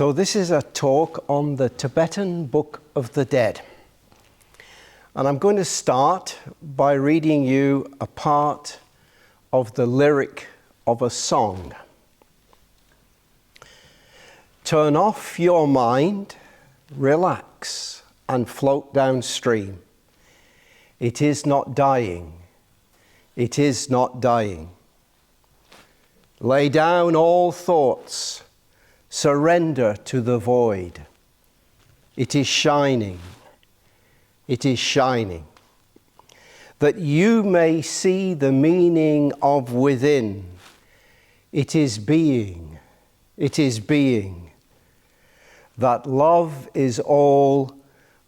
So this is a talk on the Tibetan Book of the Dead. And I'm going to start by reading you a part of the lyric of a song. Turn off your mind, relax, and float downstream. It is not dying. It is not dying. Lay down all thoughts. Surrender to the void. It is shining. It is shining. That you may see the meaning of within. It is being. It is being. That love is all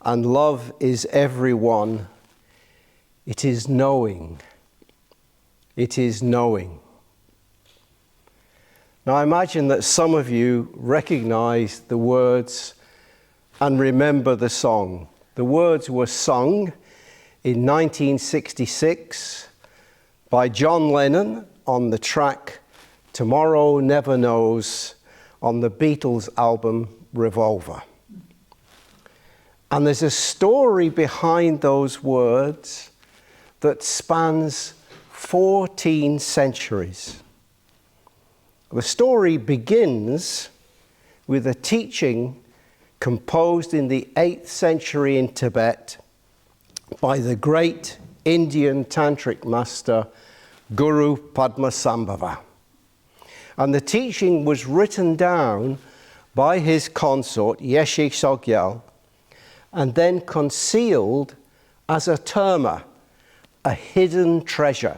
and love is everyone. It is knowing. It is knowing. Now I imagine that some of you recognize the words and remember the song. The words were sung in 1966 by John Lennon on the track Tomorrow Never Knows on the Beatles album Revolver. And there's a story behind those words that spans 14 centuries. The story begins with a teaching composed in the 8th century in Tibet by the great Indian tantric master Guru Padmasambhava. And the teaching was written down by his consort Yeshe Sogyal and then concealed as a terma, a hidden treasure,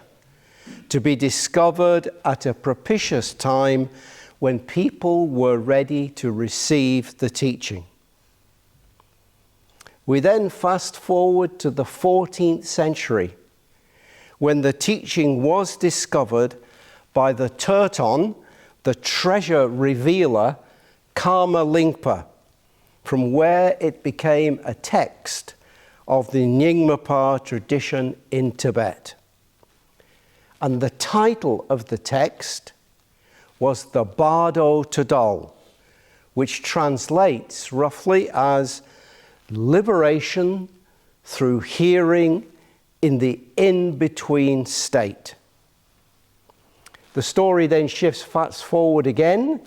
to be discovered at a propitious time when people were ready to receive the teaching. We then fast forward to the 14th century, when the teaching was discovered by the Turton, the treasure revealer, Karma Lingpa, from where it became a text of the Nyingmapa tradition in Tibet. And the title of the text was the Bardo Todol, which translates roughly as liberation through hearing in the in-between state. The story then shifts fast forward again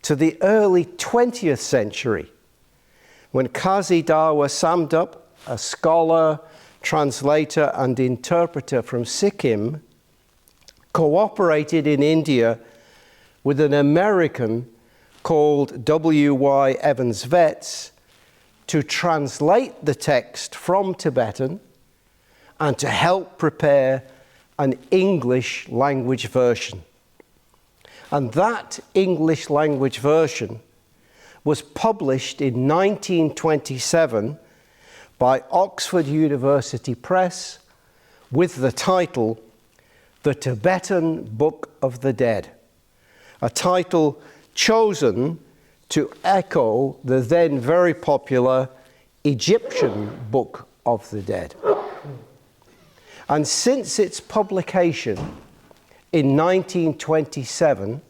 to the early 20th century, when Kazi Dawa Samdup, a scholar, translator, and interpreter from Sikkim, cooperated in India with an American called W.Y. Evans Vetz to translate the text from Tibetan and to help prepare an English language version. And that English language version was published in 1927 by Oxford University Press with the title The Tibetan Book of the Dead, a title chosen to echo the then very popular Egyptian Book of the Dead. And since its publication in 1927,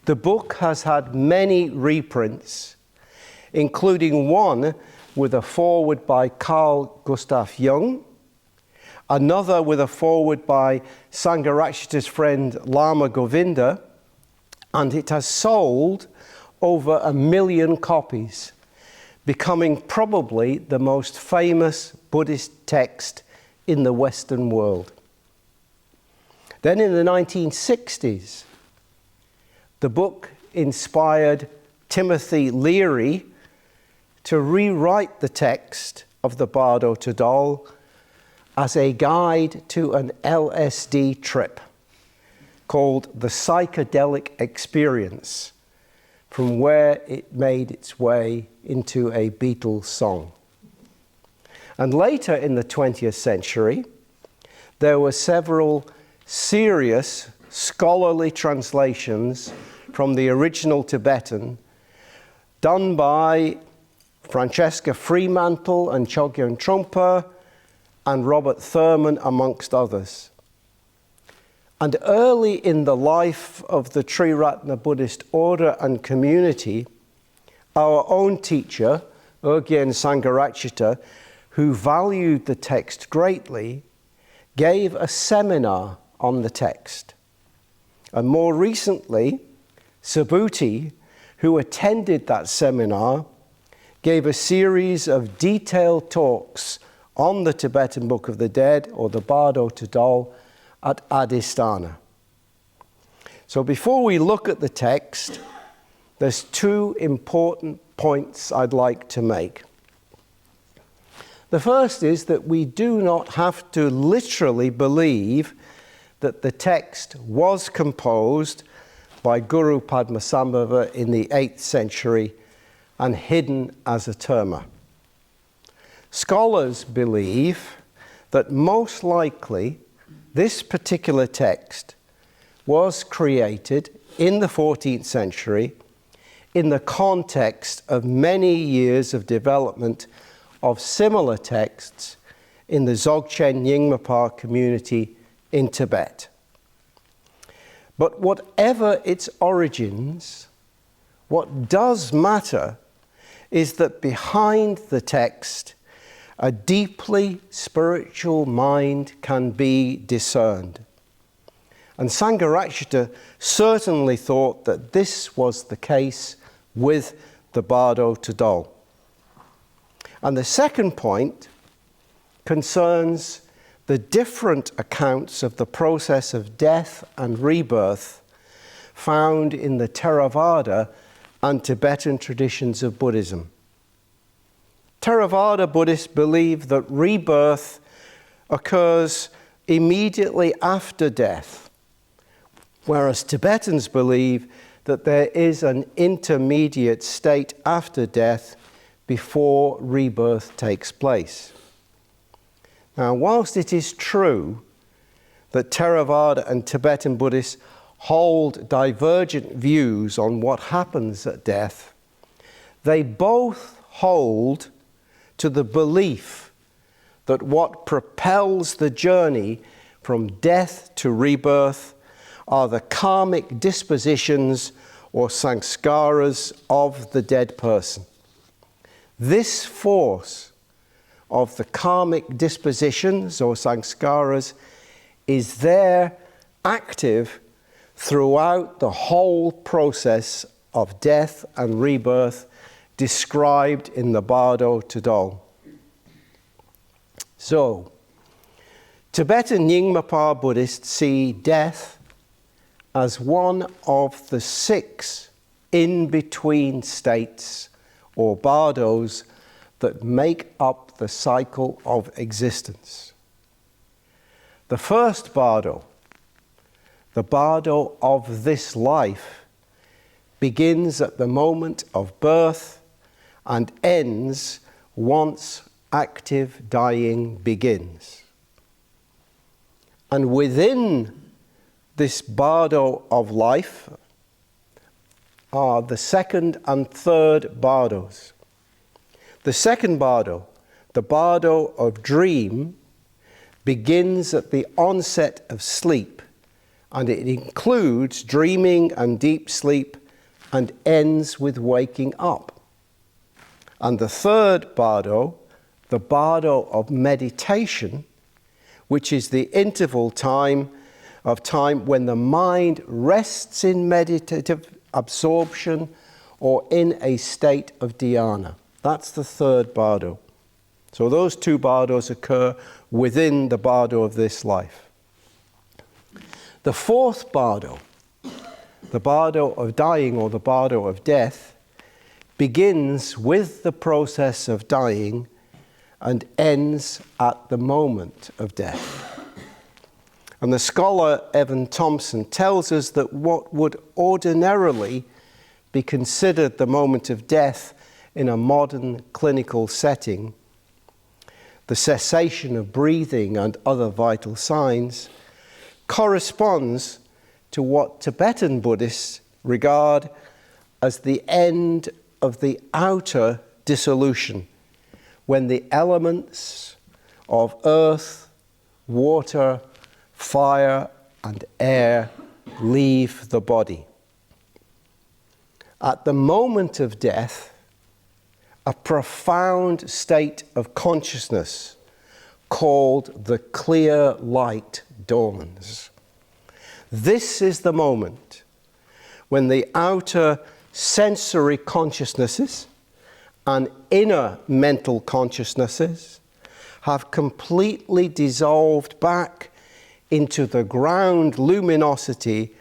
the book has had many reprints, including one with a foreword by Carl Gustav Jung, another with a foreword by Sangharakshita's friend Lama Govinda, and it has sold over 1 million copies, becoming probably the most famous Buddhist text in the Western world. Then in the 1960s, the book inspired Timothy Leary to rewrite the text of the Bardo Todol as a guide to an LSD trip called The Psychedelic Experience, from where it made its way into a Beatles song. And later in the 20th century, there were several serious scholarly translations from the original Tibetan done by Francesca Fremantle and Chogyam Trungpa and Robert Thurman, amongst others. And early in the life of the Triratna Buddhist order and community, Our own teacher, Urgyen Sangharakshita, who valued the text greatly, gave a seminar on the text. And more recently, Subhuti, who attended that seminar, gave a series of detailed talks on the Tibetan Book of the Dead, or the Bardo Tadal, at Adhisthana. So before we look at the text, there's two important points I'd like to make. The first is that we do not have to literally believe that the text was composed by Guru Padmasambhava in the 8th century and hidden as a terma. Scholars believe that most likely this particular text was created in the 14th century in the context of many years of development of similar texts in the Dzogchen Nyingmapa community in Tibet. But whatever its origins, what does matter is that behind the text, a deeply spiritual mind can be discerned. And Sangharakshita certainly thought that this was the case with the Bardo Tadal. And the second point concerns the different accounts of the process of death and rebirth found in the Theravada and Tibetan traditions of Buddhism. Theravada Buddhists believe that rebirth occurs immediately after death, whereas Tibetans believe that there is an intermediate state after death before rebirth takes place. Now, whilst it is true that Theravada and Tibetan Buddhists hold divergent views on what happens at death, they both hold to the belief that what propels the journey from death to rebirth are the karmic dispositions or sanskaras of the dead person. This force of the karmic dispositions or sanskaras is there active throughout the whole process of death and rebirth described in the Bardo Tadal. So, Tibetan Nyingmapa Buddhists see death as one of the 6 in-between states or bardos that make up the cycle of existence. The first bardo, the bardo of this life, begins at the moment of birth and ends once active dying begins. And within this bardo of life are the second and third bardos. The second bardo, the bardo of dream, begins at the onset of sleep, and it includes dreaming and deep sleep and ends with waking up. And the third bardo, the bardo of meditation, which is the interval time when the mind rests in meditative absorption or in a state of dhyana. That's the third bardo. So those 2 bardos occur within the bardo of this life. The fourth bardo, the bardo of dying or the bardo of death, begins with the process of dying and ends at the moment of death. And the scholar Evan Thompson tells us that what would ordinarily be considered the moment of death in a modern clinical setting, the cessation of breathing and other vital signs, corresponds to what Tibetan Buddhists regard as the end of the outer dissolution, when the elements of earth, water, fire, and air leave the body. At the moment of death, a profound state of consciousness called the clear light dawns. This is the moment when the outer sensory consciousnesses and inner mental consciousnesses have completely dissolved back into the ground luminosity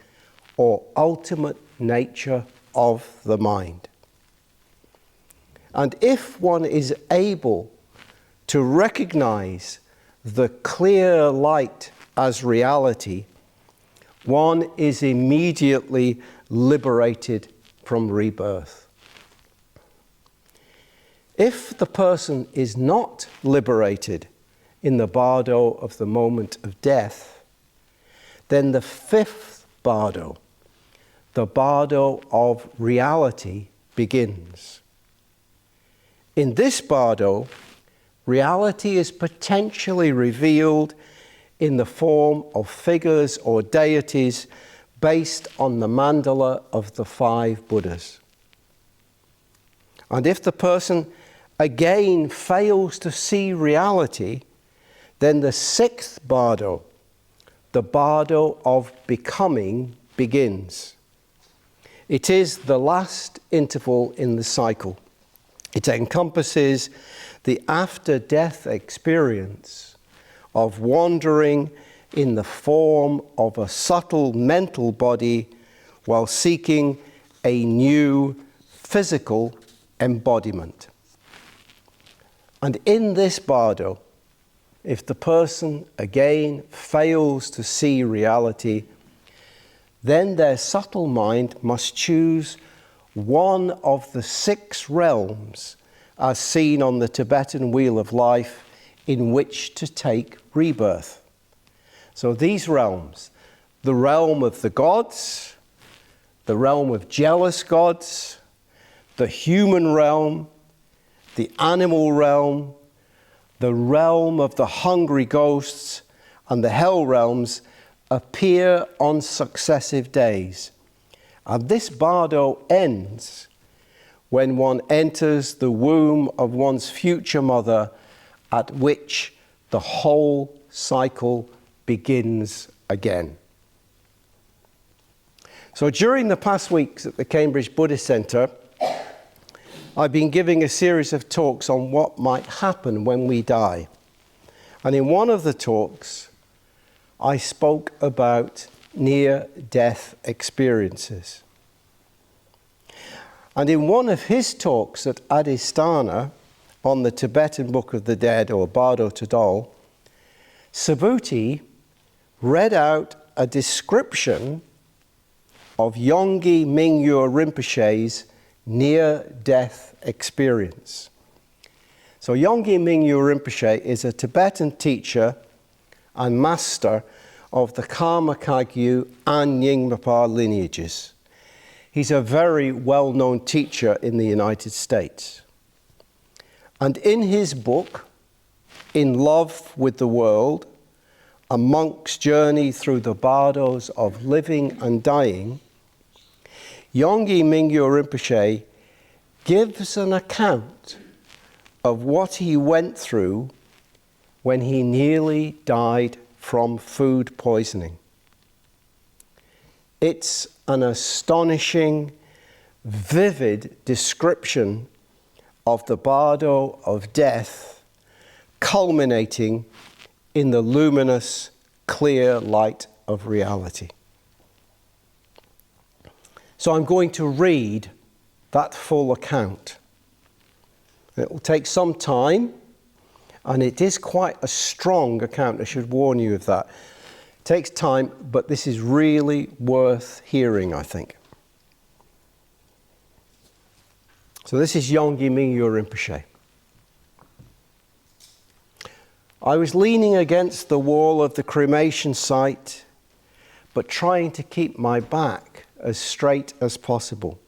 or ultimate nature of the mind. And if one is able to recognize the clear light as reality, one is immediately liberated from rebirth. If the person is not liberated in the bardo of the moment of death, then the fifth bardo, the bardo of reality, begins. In this bardo, reality is potentially revealed in the form of figures or deities based on the mandala of the 5 Buddhas. And if the person again fails to see reality, then the 6th bardo, the bardo of becoming, begins. It is the last interval in the cycle. It encompasses the after-death experience of wandering in the form of a subtle mental body while seeking a new physical embodiment. And in this bardo, if the person again fails to see reality, then their subtle mind must choose one of the 6 realms as seen on the Tibetan wheel of life in which to take rebirth. So these realms, the realm of the gods, the realm of jealous gods, the human realm, the animal realm, the realm of the hungry ghosts, and the hell realms appear on successive days. And this bardo ends when one enters the womb of one's future mother, at which the whole cycle begins again. So during the past weeks at the Cambridge Buddhist Centre, I've been giving a series of talks on what might happen when we die. And in one of the talks, I spoke about near-death experiences. And in one of his talks at Adhisthana on the Tibetan Book of the Dead, or Bardo Todol, Subhuti read out a description of Yongey Mingyur Rinpoche's near-death experience. So Yongey Mingyur Rinpoche is a Tibetan teacher and master of the Karma Kagyu and Nyingmapa lineages. He's a very well-known teacher in the United States. And in his book, In Love with the World, A Monk's Journey Through the Bardos of Living and Dying, Yongey Mingyur Rinpoche gives an account of what he went through when he nearly died from food poisoning. It's an astonishing, vivid description of the bardo of death, culminating in the luminous, clear light of reality. So I'm going to read that full account. It will take some time, and it is quite a strong account. I should warn you of that. It takes time, but this is really worth hearing, I think. So this is Yongey Mingyur Rinpoche. I was leaning against the wall of the cremation site, but trying to keep my back as straight as possible.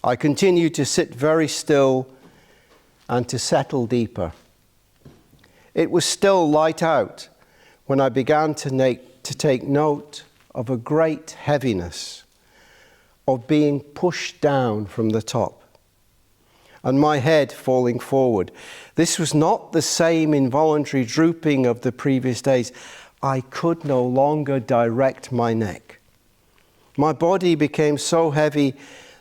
I continued to sit very still and to settle deeper. It was still light out when I began to take note of a great heaviness, of being pushed down from the top. and my head falling forward. This was not the same involuntary drooping of the previous days. I could no longer direct my neck. My body became so heavy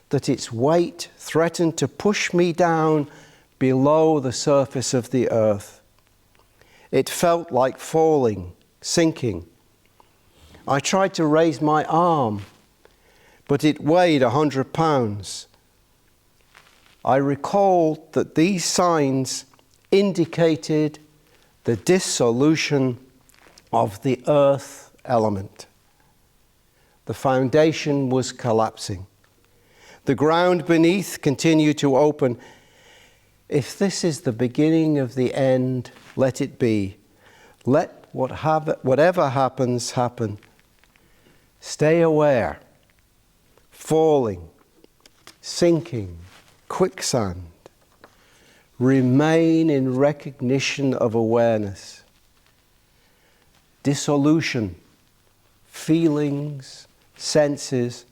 that its weight threatened to push me down below the surface of the earth. It felt like falling, sinking. I tried to raise my arm, but it weighed 100 pounds. I recalled that these signs indicated the dissolution of the earth element. The foundation was collapsing. The ground beneath continued to open. If this is the beginning of the end, let it be. Let whatever happens, happen. Stay aware. Falling, sinking, quicksand. Remain in recognition of awareness. Dissolution, feelings, senses,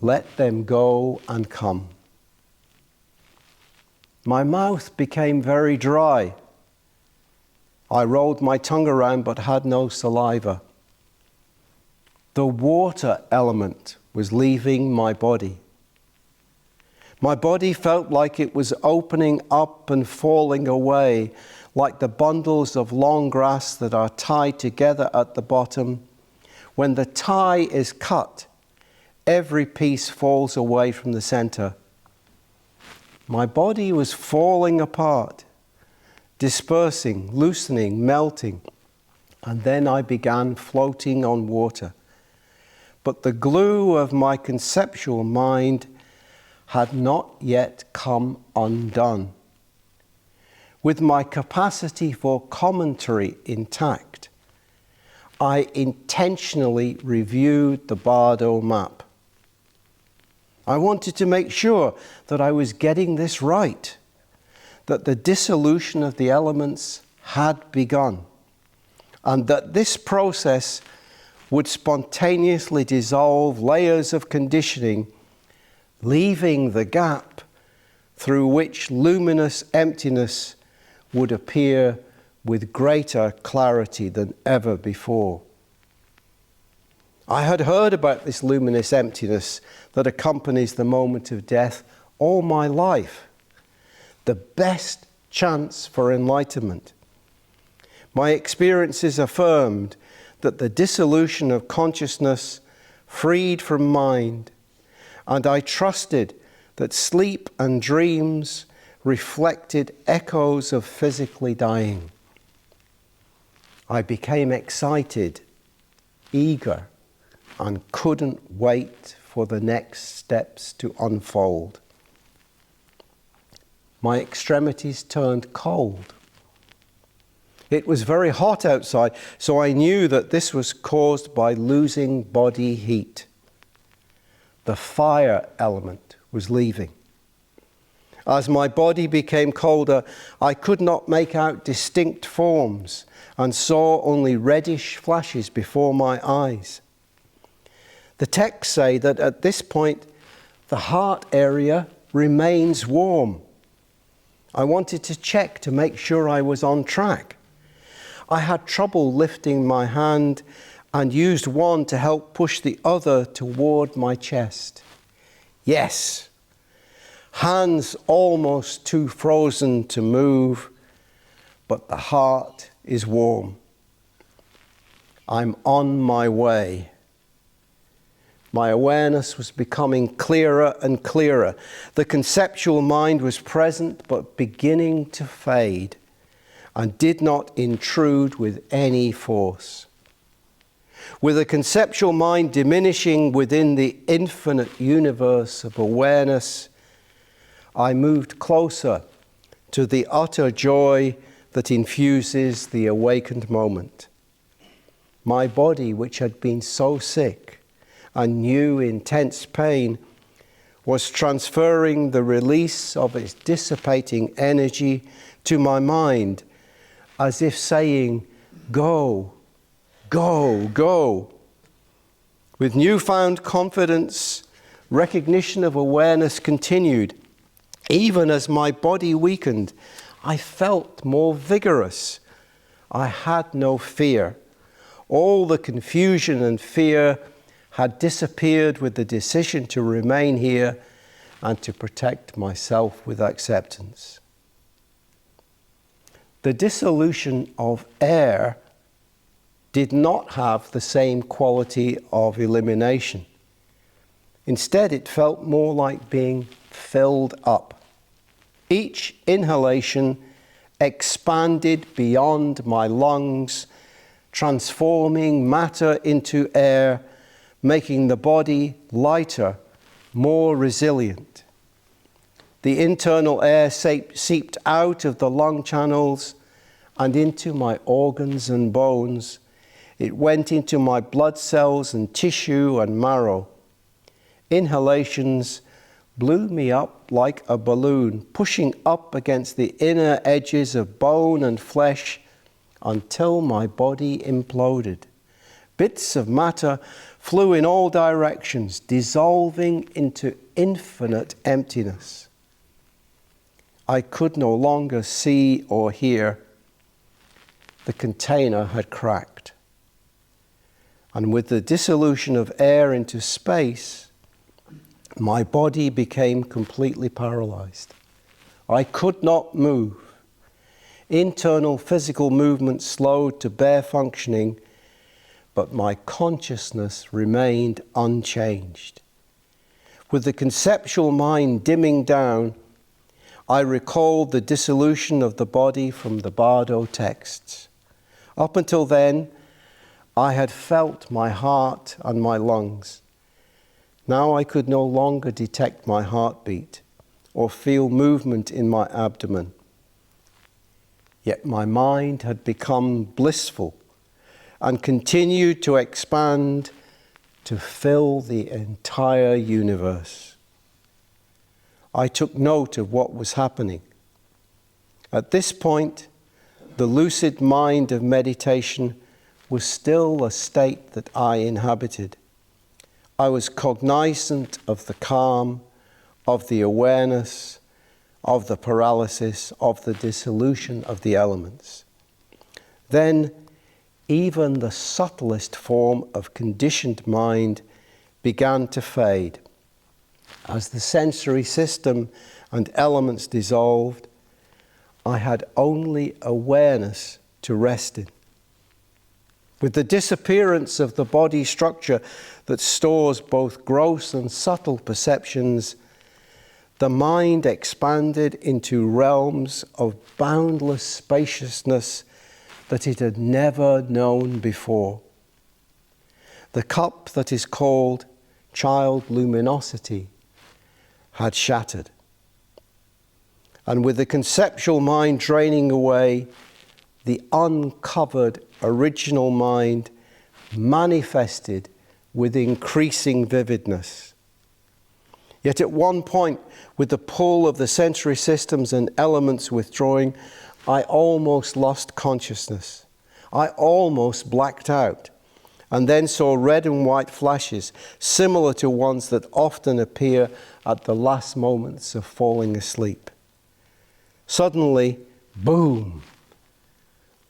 let them go and come. My mouth became very dry. I rolled my tongue around but had no saliva. The water element was leaving my body. My body felt like it was opening up and falling away, like the bundles of long grass that are tied together at the bottom. When the tie is cut, every piece falls away from the center. My body was falling apart, dispersing, loosening, melting, and then I began floating on water. But the glue of my conceptual mind had not yet come undone. With my capacity for commentary intact, I intentionally reviewed the Bardo map. I wanted to make sure that I was getting this right, that the dissolution of the elements had begun, and that this process would spontaneously dissolve layers of conditioning, leaving the gap through which luminous emptiness would appear with greater clarity than ever before. I had heard about this luminous emptiness that accompanies the moment of death all my life. The best chance for enlightenment. My experiences affirmed that the dissolution of consciousness freed from mind, and I trusted that sleep and dreams reflected echoes of physically dying. I became excited, eager, and couldn't wait for the next steps to unfold. My extremities turned cold. It was very hot outside, so I knew that this was caused by losing body heat. The fire element was leaving. As my body became colder, I could not make out distinct forms and saw only reddish flashes before my eyes. The texts say that at this point, the heart area remains warm. I wanted to check to make sure I was on track. I had trouble lifting my hand and used one to help push the other toward my chest. Yes, hands almost too frozen to move, but the heart is warm. I'm on my way. My awareness was becoming clearer and clearer. The conceptual mind was present but beginning to fade and did not intrude with any force. With the conceptual mind diminishing within the infinite universe of awareness, I moved closer to the utter joy that infuses the awakened moment. My body, which had been so sick and knew intense pain, was transferring the release of its dissipating energy to my mind, as if saying, "Go, go, go." With newfound confidence, recognition of awareness continued. Even as my body weakened, I felt more vigorous. I had no fear. All the confusion and fear had disappeared with the decision to remain here and to protect myself with acceptance. The dissolution of air did not have the same quality of elimination. Instead, it felt more like being filled up. Each inhalation expanded beyond my lungs, transforming matter into air, making the body lighter, more resilient. The internal air seeped out of the lung channels and into my organs and bones. It went into my blood cells and tissue and marrow. Inhalations blew me up like a balloon, pushing up against the inner edges of bone and flesh until my body imploded. Bits of matter flew in all directions, dissolving into infinite emptiness. I could no longer see or hear. The container had cracked. And with the dissolution of air into space, my body became completely paralyzed. I could not move. Internal physical movement slowed to bare functioning, but my consciousness remained unchanged. With the conceptual mind dimming down, I recalled the dissolution of the body from the Bardo texts. Up until then, I had felt my heart and my lungs. Now I could no longer detect my heartbeat or feel movement in my abdomen. Yet my mind had become blissful and continued to expand to fill the entire universe. I took note of what was happening. At this point, the lucid mind of meditation was still a state that I inhabited. I was cognizant of the calm, of the awareness, of the paralysis, of the dissolution of the elements. Then, even the subtlest form of conditioned mind began to fade. As the sensory system and elements dissolved, I had only awareness to rest in. With the disappearance of the body structure that stores both gross and subtle perceptions, the mind expanded into realms of boundless spaciousness that it had never known before. The cup that is called child luminosity had shattered. And with the conceptual mind draining away, the uncovered original mind manifested with increasing vividness. Yet at one point, with the pull of the sensory systems and elements withdrawing, I almost lost consciousness. I almost blacked out, and then saw red and white flashes, similar to ones that often appear at the last moments of falling asleep. Suddenly, boom!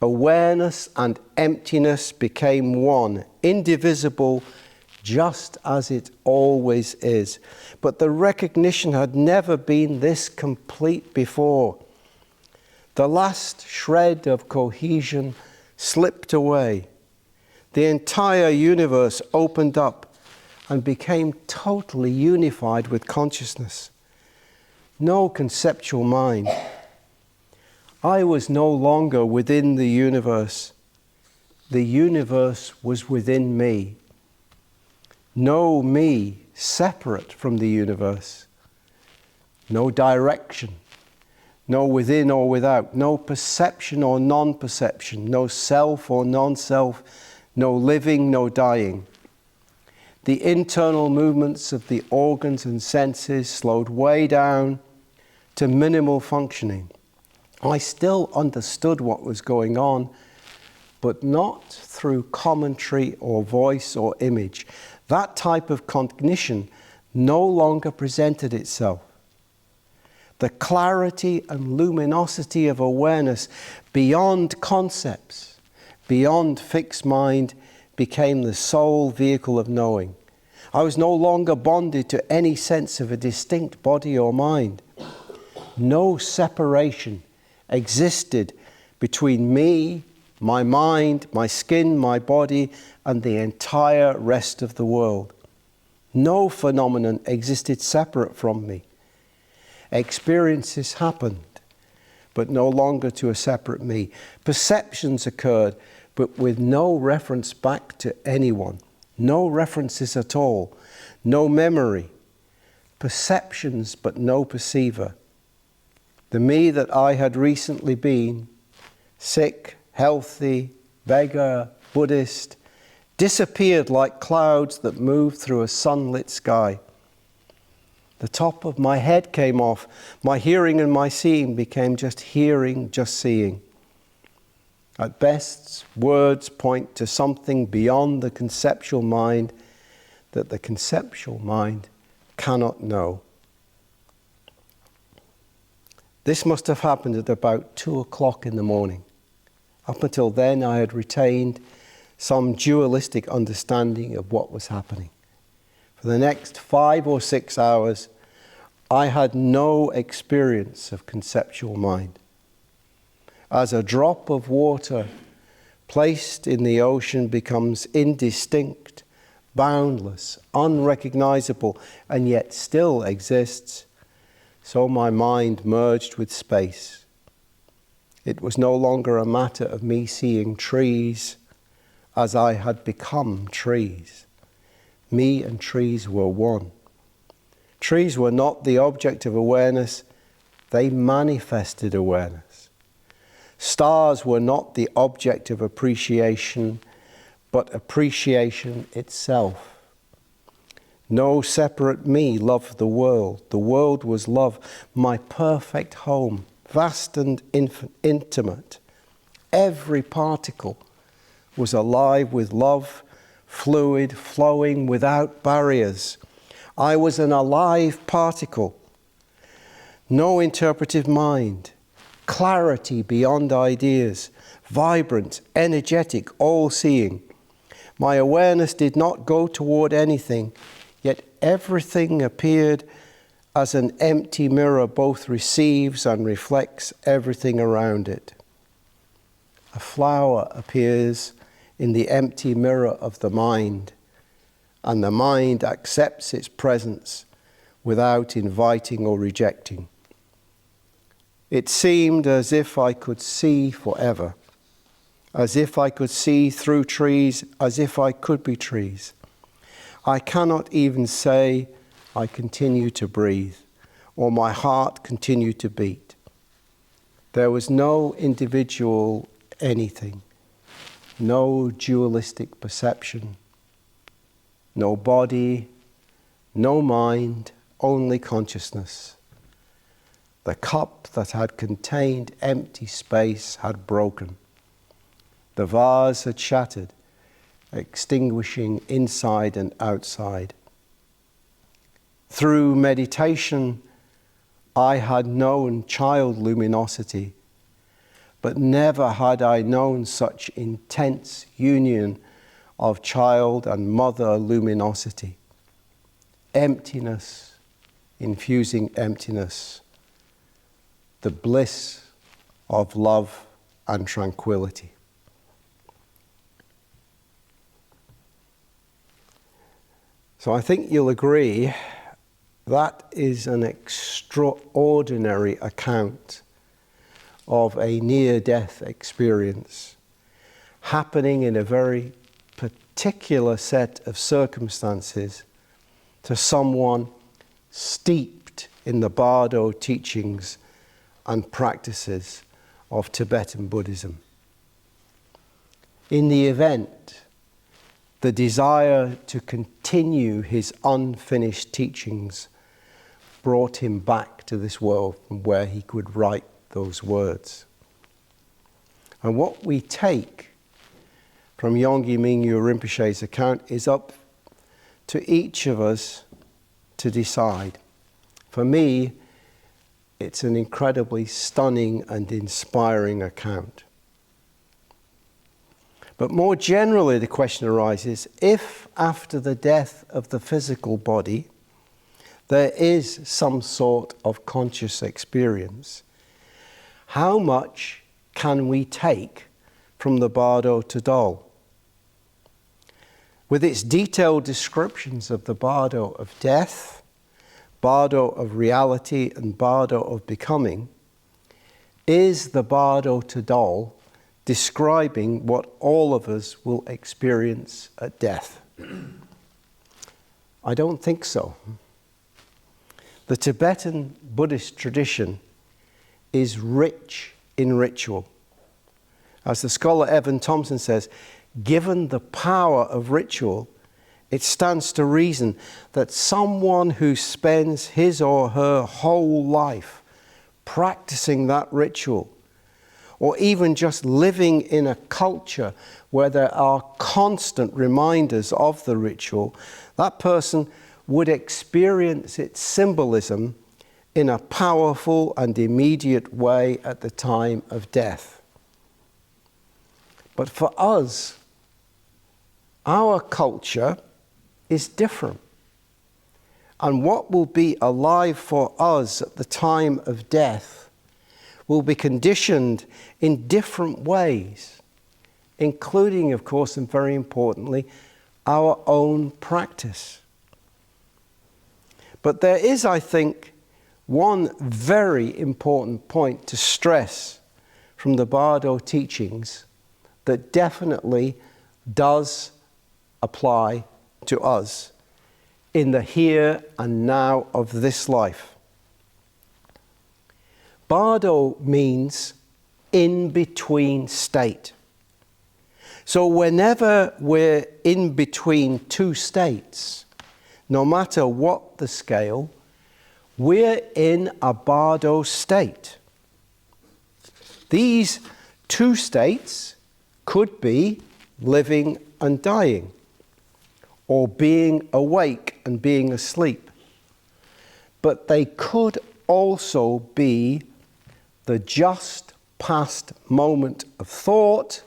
Awareness and emptiness became one, indivisible, just as it always is. But the recognition had never been this complete before. The last shred of cohesion slipped away. The entire universe opened up and became totally unified with consciousness. No conceptual mind. I was no longer within the universe. The universe was within me. No me separate from the universe. No direction. No within or without. No perception or non-perception. No self or non-self. No living, no dying. The internal movements of the organs and senses slowed way down to minimal functioning. I still understood what was going on, but not through commentary or voice or image. That type of cognition no longer presented itself. The clarity and luminosity of awareness beyond concepts, beyond fixed mind, became the sole vehicle of knowing. I was no longer bonded to any sense of a distinct body or mind. No separation existed between me, my mind, my skin, my body, and the entire rest of the world. No phenomenon existed separate from me. Experiences happened, but no longer to a separate me. Perceptions occurred, but with no reference back to anyone. No references at all. No memory. Perceptions, but no perceiver. The me that I had recently been, sick, healthy, beggar, Buddhist, disappeared like clouds that moved through a sunlit sky. The top of my head came off. My hearing and my seeing became just hearing, just seeing. At best, words point to something beyond the conceptual mind that the conceptual mind cannot know. This must have happened at about 2 o'clock in the morning. Up until then, I had retained some dualistic understanding of what was happening. For the next 5 or 6 hours, I had no experience of conceptual mind. As a drop of water placed in the ocean becomes indistinct, boundless, unrecognizable, and yet still exists, so my mind merged with space. It was no longer a matter of me seeing trees as I had become trees. Me and trees were one. Trees were not the object of awareness, they manifested awareness. Stars were not the object of appreciation, but appreciation itself. No separate me loved the world. The world was love, my perfect home, vast and intimate. Every particle was alive with love, fluid, flowing without barriers. I was an alive particle. No interpretive mind. Clarity beyond ideas. Vibrant, energetic, all-seeing. My awareness did not go toward anything, yet everything appeared as an empty mirror both receives and reflects everything around it. A flower appears in the empty mirror of the mind, and the mind accepts its presence without inviting or rejecting. It seemed as if I could see forever, as if I could see through trees, as if I could be trees. I cannot even say I continue to breathe, or my heart continued to beat. There was no individual anything, no dualistic perception, no body, no mind, only consciousness. The cup that had contained empty space had broken. The vase had shattered, extinguishing inside and outside. Through meditation, I had known child luminosity, but never had I known such intense union of child and mother luminosity. Emptiness infusing emptiness, the bliss of love and tranquility. So I think you'll agree that is an extraordinary account of a near-death experience happening in a very particular set of circumstances to someone steeped in the Bardo teachings and practices of Tibetan Buddhism. In the event, the desire to continue his unfinished teachings brought him back to this world from where he could write those words. And what we take from Yongey Mingyur Rinpoche's account is up to each of us to decide. For me, it's an incredibly stunning and inspiring account. But more generally, the question arises, if after the death of the physical body, there is some sort of conscious experience, how much can we take from the Bardo Tadal? With its detailed descriptions of the Bardo of death, Bardo of reality, and Bardo of becoming, is the Bardo Tadal describing what all of us will experience at death? I don't think so. The Tibetan Buddhist tradition is rich in ritual. As the scholar Evan Thompson says, given the power of ritual, it stands to reason that someone who spends his or her whole life practicing that ritual, or even just living in a culture where there are constant reminders of the ritual, that person would experience its symbolism in a powerful and immediate way at the time of death. But for us, our culture is different. And what will be alive for us at the time of death will be conditioned in different ways, including, of course, and very importantly, our own practice. But there is, I think, one very important point to stress from the Bardo teachings that definitely does apply to us in the here and now of this life. Bardo means in-between state. So whenever we're in between two states, no matter what the scale, we're in a Bardo state. These two states could be living and dying, or being awake and being asleep. But they could also be the just past moment of thought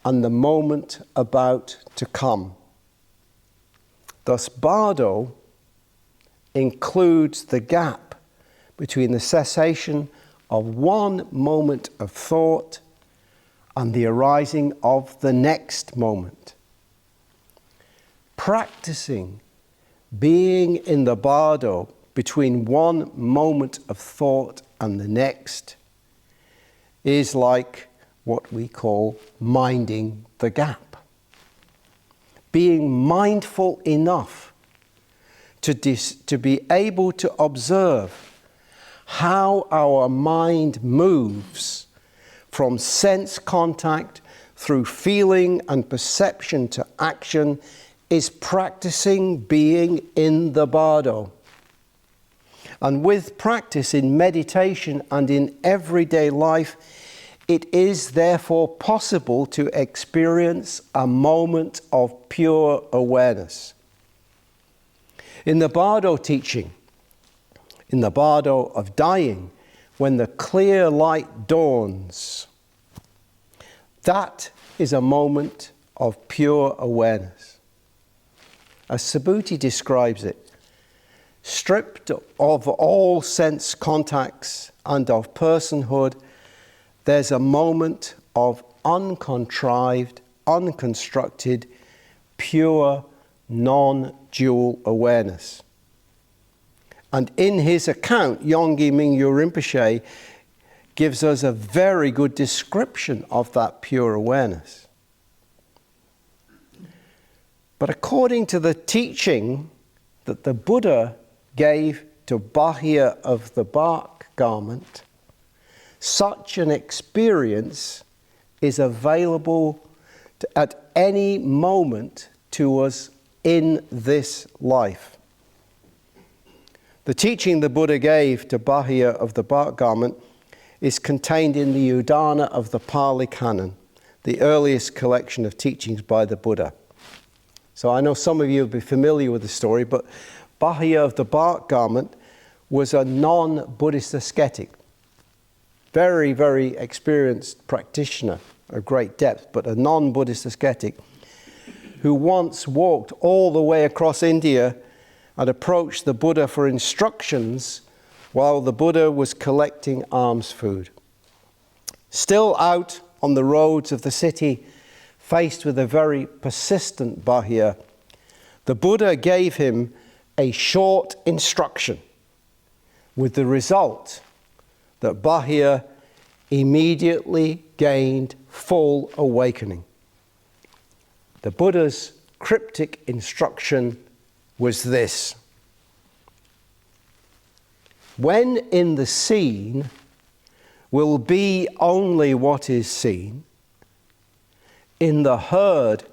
and the moment about to come. Thus, Bardo includes the gap between the cessation of one moment of thought and the arising of the next moment. Practicing being in the Bardo between one moment of thought and the next is like what we call minding the gap. Being mindful enough to be able to observe how our mind moves from sense contact through feeling and perception to action is practicing being in the Bardo. And with practice in meditation and in everyday life, it is therefore possible to experience a moment of pure awareness. In the Bardo teaching, in the Bardo of dying, when the clear light dawns, that is a moment of pure awareness. As Subhuti describes it, stripped of all sense contacts and of personhood, there's a moment of uncontrived, unconstructed, pure, non-dual awareness. And in his account, Yongey Mingyur Rinpoche gives us a very good description of that pure awareness. But according to the teaching that the Buddha gave to Bahia of the bark garment, such an experience is available at any moment to us in this life. The teaching the Buddha gave to Bahia of the bark garment is contained in the Udana of the Pali Canon, the earliest collection of teachings by the Buddha. So I know some of you will be familiar with the story, but Bahia of the bark garment was a non-Buddhist ascetic, very, very experienced practitioner of great depth, but a non-Buddhist ascetic who once walked all the way across India and approached the Buddha for instructions while the Buddha was collecting alms food. Still out on the roads of the city, faced with a very persistent Bahia, the Buddha gave him a short instruction, with the result that Bahia immediately gained full awakening. The Buddha's cryptic instruction was this: when in the seen will be only what is seen, in the heard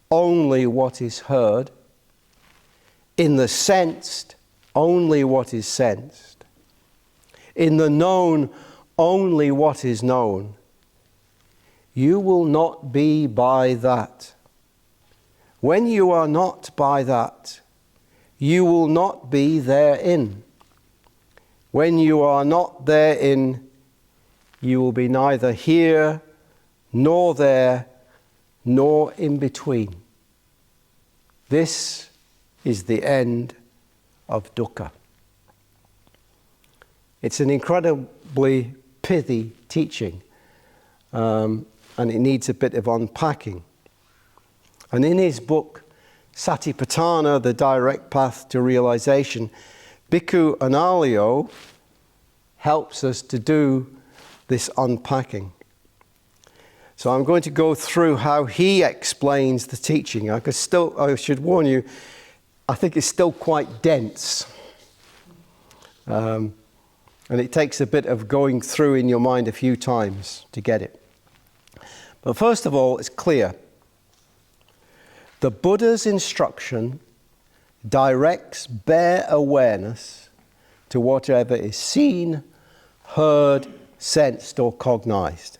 only what is heard, in the sensed only what is sensed, in the known only what is known, you will not be by that. When you are not by that, you will not be therein. When you are not therein, you will be neither here, nor there, nor in between. This is the end of dukkha. It's an incredibly pithy teaching, and it needs a bit of unpacking. And in his book, Satipatthana, The Direct Path to Realization, Bhikkhu Analayo helps us to do this unpacking. So I'm going to go through how he explains the teaching. I should warn you, I think it's still quite dense. And it takes a bit of going through in your mind a few times to get it. But first of all, it's clear. The Buddha's instruction directs bare awareness to whatever is seen, heard, sensed, or cognized.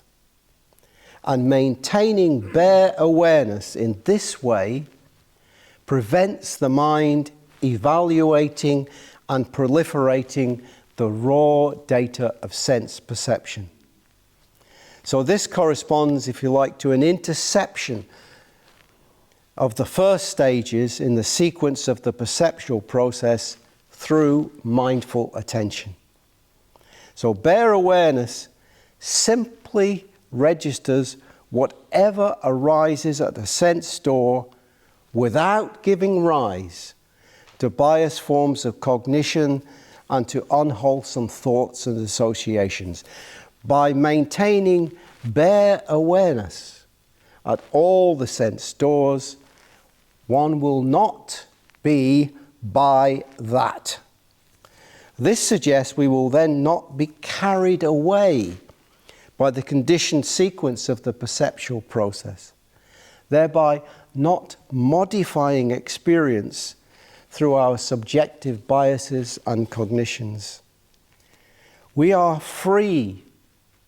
And maintaining bare awareness in this way prevents the mind evaluating and proliferating the raw data of sense perception. So this corresponds, if you like, to an interception of the first stages in the sequence of the perceptual process through mindful attention. So bare awareness simply registers whatever arises at the sense door without giving rise to biased forms of cognition and to unwholesome thoughts and associations. By maintaining bare awareness at all the sense doors, one will not be by that. This suggests we will then not be carried away by the conditioned sequence of the perceptual process, thereby not modifying experience through our subjective biases and cognitions. We are free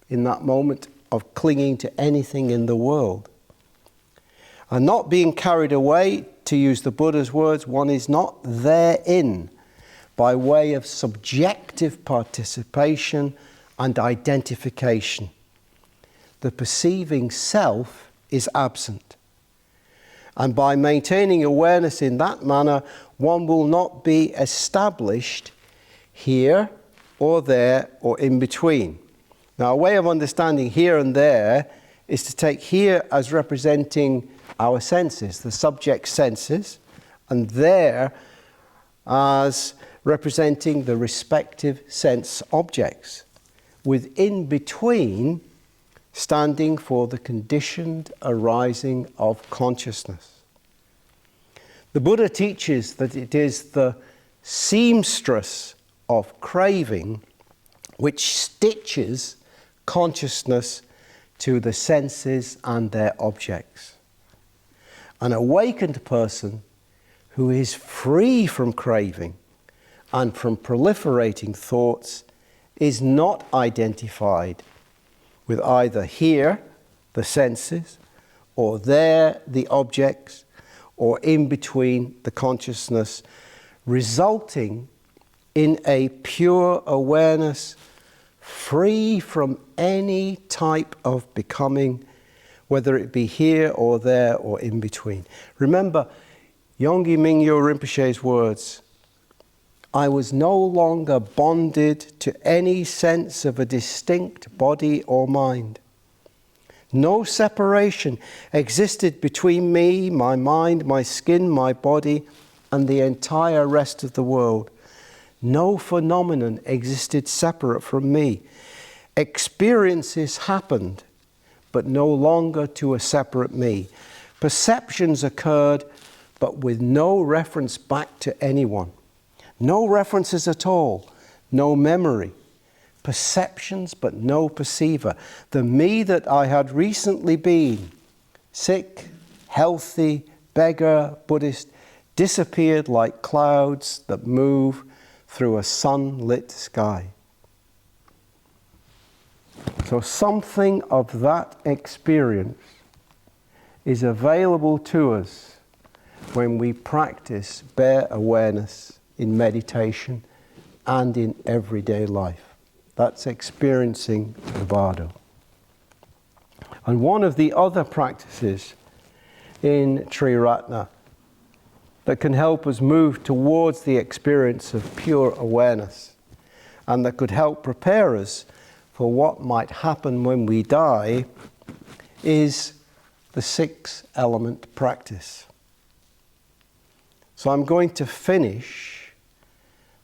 in that moment of clinging to anything in the world. And not being carried away, to use the Buddha's words, one is not therein by way of subjective participation and identification. The perceiving self is absent. And by maintaining awareness in that manner, one will not be established here or there or in between. Now, a way of understanding here and there is to take here as representing our senses, the subject senses, and there as representing the respective sense objects, with in between standing for the conditioned arising of consciousness. The Buddha teaches that it is the seamstress of craving which stitches consciousness to the senses and their objects. An awakened person who is free from craving and from proliferating thoughts is not identified with either here, the senses, or there, the objects, or in between, the consciousness, resulting in a pure awareness, free from any type of becoming, whether it be here or there or in between. Remember Yongey Mingyo Rinpoche's words, I was no longer bonded to any sense of a distinct body or mind. No separation existed between me, my mind, my skin, my body, and the entire rest of the world. No phenomenon existed separate from me. Experiences happened, but no longer to a separate me. Perceptions occurred, but with no reference back to anyone. No references at all, no memory. Perceptions, but no perceiver. The me that I had recently been, sick, healthy, beggar, Buddhist, disappeared like clouds that move through a sunlit sky. So something of that experience is available to us when we practice bare awareness in meditation and in everyday life. That's experiencing the bardo. And one of the other practices in Triratna that can help us move towards the experience of pure awareness and that could help prepare us for what might happen when we die is the 6-element practice. So I'm going to finish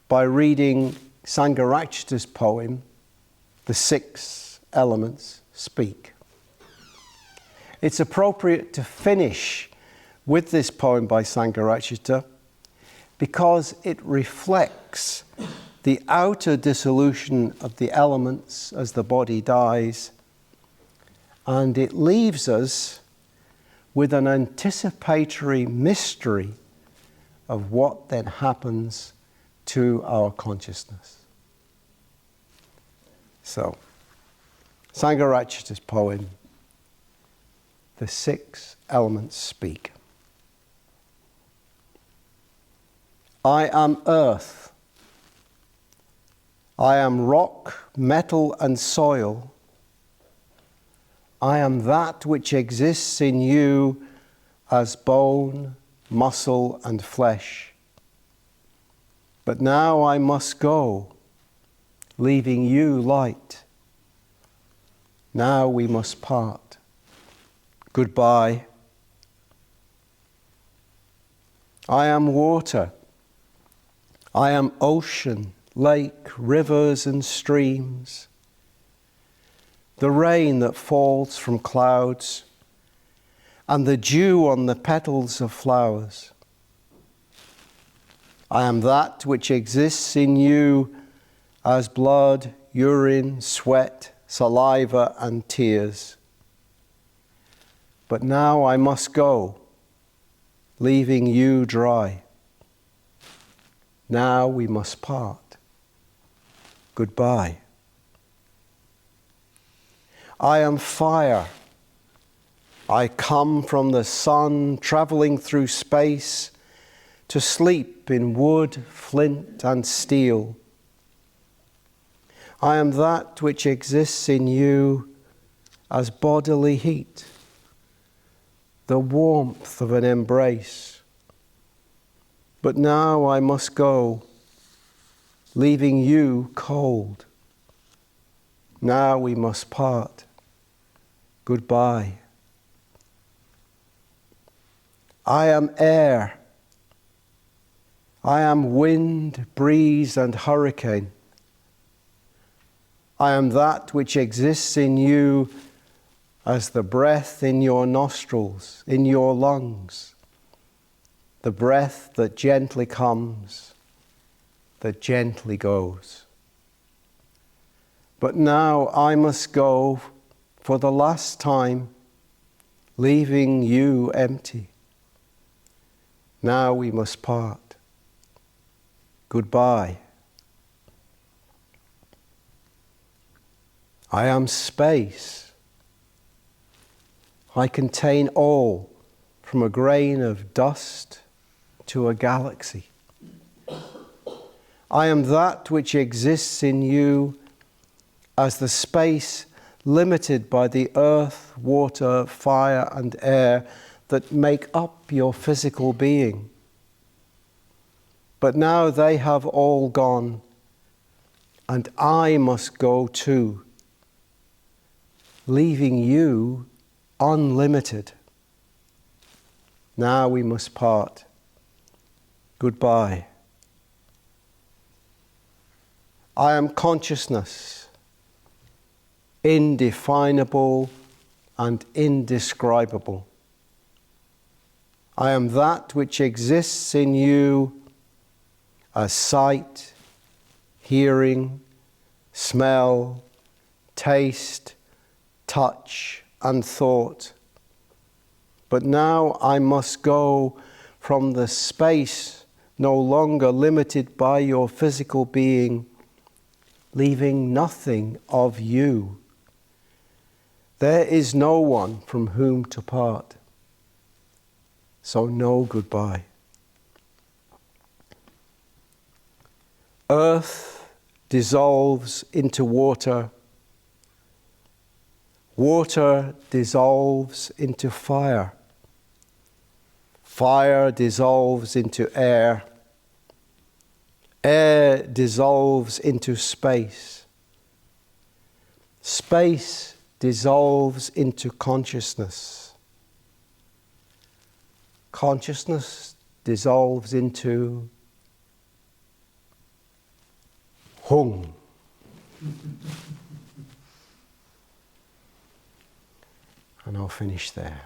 by reading Sangharakshita's poem, The 6 Elements Speak. It's appropriate to finish with this poem by Sangharakshita because it reflects the outer dissolution of the elements as the body dies, and it leaves us with an anticipatory mystery of what then happens to our consciousness. So, Sangharakshita's poem, The 6 Elements Speak. I am earth. I am rock, metal, and soil. I am that which exists in you as bone, muscle, and flesh. But now I must go, leaving you light. Now we must part. Goodbye. I am water. I am ocean, lake, rivers, and streams. The rain that falls from clouds, and the dew on the petals of flowers. I am that which exists in you as blood, urine, sweat, saliva, and tears. But now I must go, leaving you dry. Now we must part. Goodbye. I am fire. I come from the sun, traveling through space, to sleep in wood, flint, and steel. I am that which exists in you as bodily heat, the warmth of an embrace. But now I must go, leaving you cold. Now we must part. Goodbye. I am air. I am wind, breeze, and hurricane. I am that which exists in you as the breath in your nostrils, in your lungs, the breath that gently comes, that gently goes. But now I must go for the last time, leaving you empty. Now we must part. Goodbye. I am space. I contain all, from a grain of dust to a galaxy. I am that which exists in you as the space limited by the earth, water, fire, and air that make up your physical being. But now they have all gone, and I must go too, leaving you unlimited. Now we must part. Goodbye. I am consciousness, indefinable and indescribable. I am that which exists in you as sight, hearing, smell, taste, touch, and thought. But now I must go from the space no longer limited by your physical being, leaving nothing of you. There is no one from whom to part. So no goodbye. Earth dissolves into water. Water dissolves into fire. Fire dissolves into air. Air dissolves into space. Space dissolves into consciousness. Consciousness dissolves into Hung. And I'll finish there.